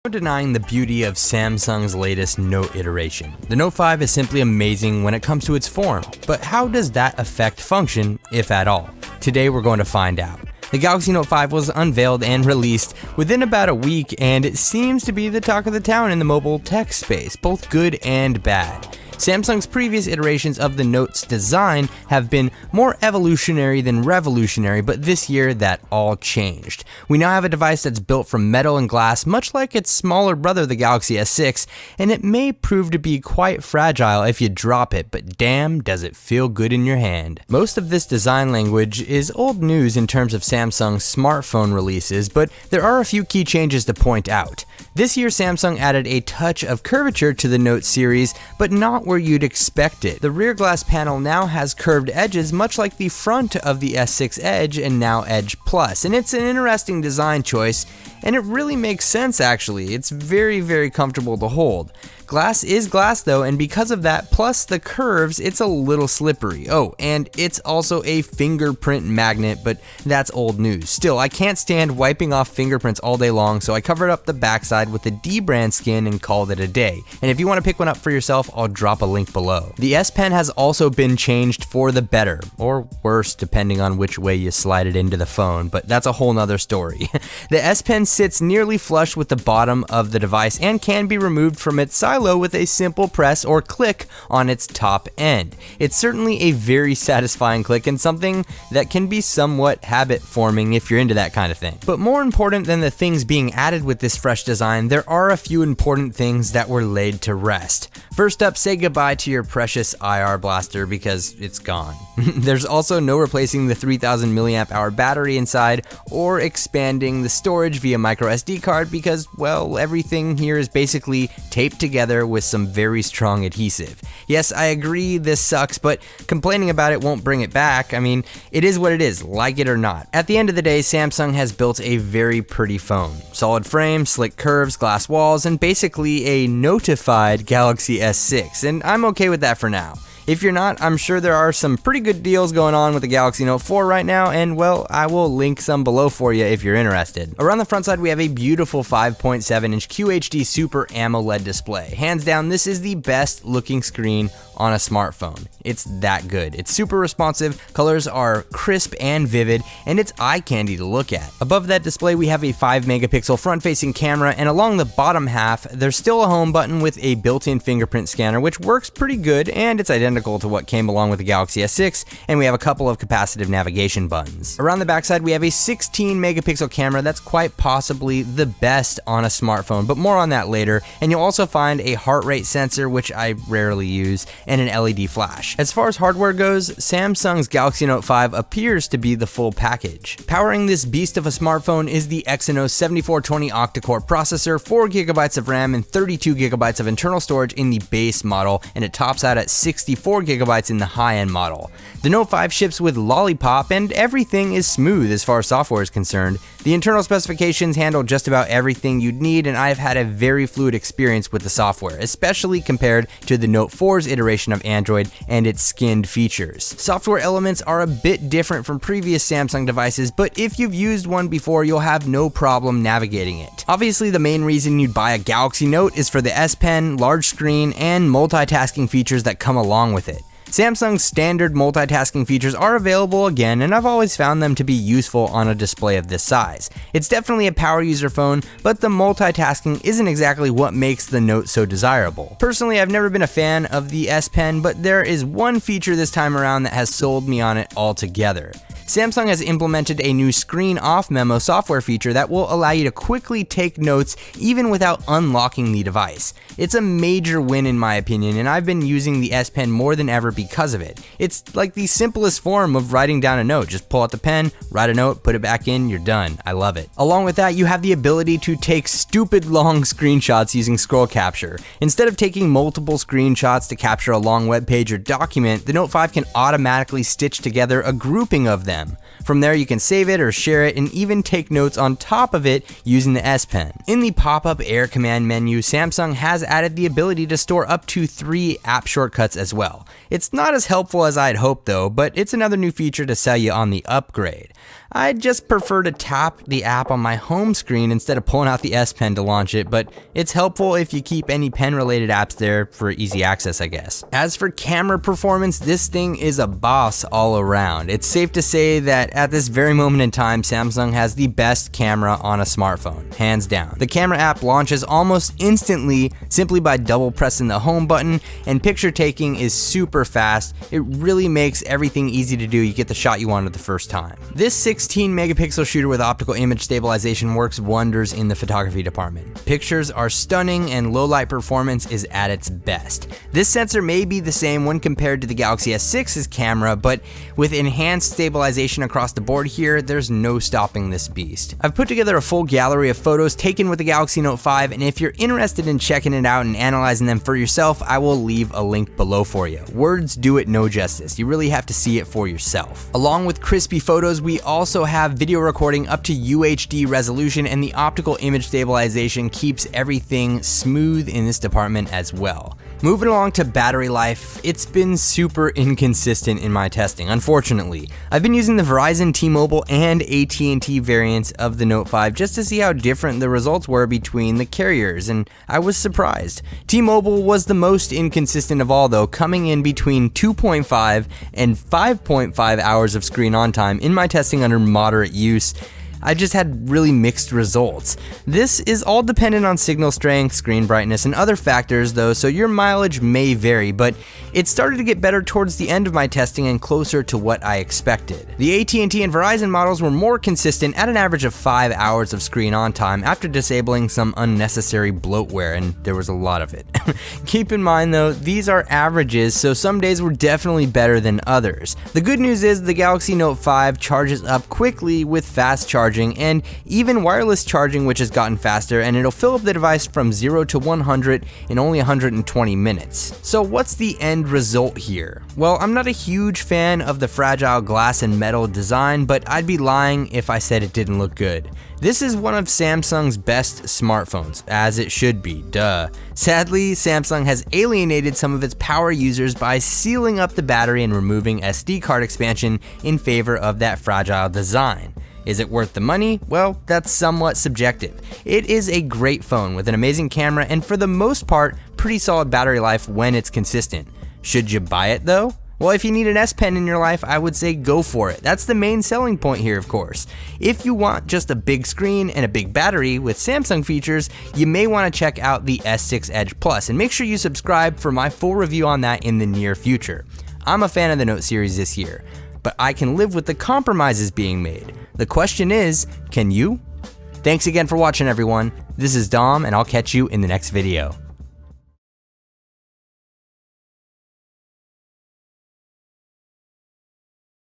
No denying the beauty of Samsung's latest Note iteration. The Note 5 is simply amazing when it comes to its form, but how does that affect function, if at all? Today we're going to find out. The Galaxy Note 5 was unveiled and released within about a week, and it seems to be the talk of the town in the mobile tech space, both good and bad. Samsung's previous iterations of the Note's design have been more evolutionary than revolutionary, but this year that all changed. We now have a device that's built from metal and glass, much like its smaller brother, the Galaxy S6, and it may prove to be quite fragile if you drop it, but damn does it feel good in your hand. Most of this design language is old news in terms of Samsung's smartphone releases, but there are a few key changes to point out. This year, Samsung added a touch of curvature to the Note series, but not where you'd expect it. The rear glass panel now has curved edges, much like the front of the S6 Edge and now Edge Plus, and it's an interesting design choice, and it really makes sense actually. It's very comfortable to hold. Glass is glass though, and because of that, plus the curves, it's a little slippery. Oh, and it's also a fingerprint magnet, but that's old news. Still, I can't stand wiping off fingerprints all day long, so I covered up the backside with a D-brand skin and called it a day. And if you want to pick one up for yourself, I'll drop a link below. The S Pen has also been changed for the better, or worse, depending on which way you slide it into the phone, but that's a whole nother story. The S Pen sits nearly flush with the bottom of the device and can be removed from its silo with a simple press or click on its top end. It's certainly a very satisfying click and something that can be somewhat habit forming if you're into that kind of thing. But more important than the things being added with this fresh design, there are a few important things that were laid to rest. First up, say goodbye to your precious IR blaster because it's gone. There's also no replacing the 3000 milliamp hour battery inside or expanding the storage via micro SD card because, well, everything here is basically taped together with some very strong adhesive. Yes, I agree this sucks, but complaining about it won't bring it back. I mean, it is what it is, like it or not. At the end of the day, Samsung has built a very pretty phone. Solid frame, slick curves, glass walls, and basically a notified Galaxy S6, and I'm okay with that for now. If you're not, I'm sure there are some pretty good deals going on with the Galaxy Note 4 right now, and well, I will link some below for you if you're interested. Around the front side, we have a beautiful 5.7-inch QHD Super AMOLED display. Hands down, this is the best looking screen on a smartphone. It's that good. It's super responsive, colors are crisp and vivid, and it's eye candy to look at. Above that display, we have a 5-megapixel front-facing camera, and along the bottom half, there's still a home button with a built-in fingerprint scanner, which works pretty good, and it's identical to what came along with the Galaxy S6, and we have a couple of capacitive navigation buttons. Around the backside, we have a 16-megapixel camera that's quite possibly the best on a smartphone, but more on that later, and you'll also find a heart rate sensor, which I rarely use, and an LED flash. As far as hardware goes, Samsung's Galaxy Note 5 appears to be the full package. Powering this beast of a smartphone is the Exynos 7420 octa-core processor, 4GB of RAM, and 32GB of internal storage in the base model, and it tops out at 64GB in the high-end model. The Note 5 ships with Lollipop, and everything is smooth as far as software is concerned. The internal specifications handle just about everything you'd need, and I've had a very fluid experience with the software, especially compared to the Note 4's iteration of Android and its skinned features. Software elements are a bit different from previous Samsung devices, but if you've used one before, you'll have no problem navigating it. Obviously, the main reason you'd buy a Galaxy Note is for the S Pen, large screen, and multitasking features that come along with it. Samsung's standard multitasking features are available again, and I've always found them to be useful on a display of this size. It's definitely a power user phone, but the multitasking isn't exactly what makes the Note so desirable. Personally, I've never been a fan of the S Pen, but there is one feature this time around that has sold me on it altogether. Samsung has implemented a new screen off memo software feature that will allow you to quickly take notes even without unlocking the device. It's a major win in my opinion, and I've been using the S Pen more than ever because of it. It's like the simplest form of writing down a note. Just pull out the pen, write a note, put it back in, you're done. I love it. Along with that, you have the ability to take stupid long screenshots using scroll capture. Instead of taking multiple screenshots to capture a long web page or document, the Note 5 can automatically stitch together a grouping of them. From there, you can save it or share it and even take notes on top of it using the S Pen. In the pop-up Air Command menu, Samsung has added the ability to store up to 3 app shortcuts as well. It's not as helpful as I'd hoped though, but it's another new feature to sell you on the upgrade. I just prefer to tap the app on my home screen instead of pulling out the S Pen to launch it, but it's helpful if you keep any pen-related apps there for easy access, I guess. As for camera performance, this thing is a boss all around. It's safe to say that at this very moment in time, Samsung has the best camera on a smartphone, hands down. The camera app launches almost instantly simply by double pressing the home button, and picture taking is super fast. It really makes everything easy to do. You get the shot you wanted the first time. This 16 megapixel shooter with optical image stabilization works wonders in the photography department. Pictures are stunning and low light performance is at its best. This sensor may be the same when compared to the Galaxy S6's camera, but with enhanced stabilization across the board here, there's no stopping this beast. I've put together a full gallery of photos taken with the Galaxy Note 5, and if you're interested in checking it out and analyzing them for yourself, I will leave a link below for you. Words do it no justice. You really have to see it for yourself. Along with crispy photos, we also have video recording up to UHD resolution, and the optical image stabilization keeps everything smooth in this department as well. Moving along to battery life, it's been super inconsistent in my testing, unfortunately. I've been using the Verizon, T-Mobile, and AT&T variants of the Note 5 just to see how different the results were between the carriers, and I was surprised. T-Mobile was the most inconsistent of all though, coming in between 2.5 and 5.5 hours of screen on time in my testing under moderate use. I just had really mixed results. This is all dependent on signal strength, screen brightness, and other factors though, so your mileage may vary, but it started to get better towards the end of my testing and closer to what I expected. The AT&T and Verizon models were more consistent at an average of 5 hours of screen on time after disabling some unnecessary bloatware, and there was a lot of it. Keep in mind though, these are averages, so some days were definitely better than others. The good news is the Galaxy Note 5 charges up quickly with fast charging and even wireless charging, which has gotten faster, and it'll fill up the device from 0 to 100 in only 120 minutes. So what's the end result here? Well, I'm not a huge fan of the fragile glass and metal design, but I'd be lying if I said it didn't look good. This is one of Samsung's best smartphones, as it should be, duh. Sadly, Samsung has alienated some of its power users by sealing up the battery and removing SD card expansion in favor of that fragile design. Is it worth the money? Well, that's somewhat subjective. It is a great phone with an amazing camera and for the most part, pretty solid battery life when it's consistent. Should you buy it though? Well, if you need an S Pen in your life, I would say go for it. That's the main selling point here, of course. If you want just a big screen and a big battery with Samsung features, you may want to check out the S6 Edge Plus, and make sure you subscribe for my full review on that in the near future. I'm a fan of the Note series this year, but I can live with the compromises being made. The question is, can you? Thanks again for watching everyone. This is Dom, and I'll catch you in the next video.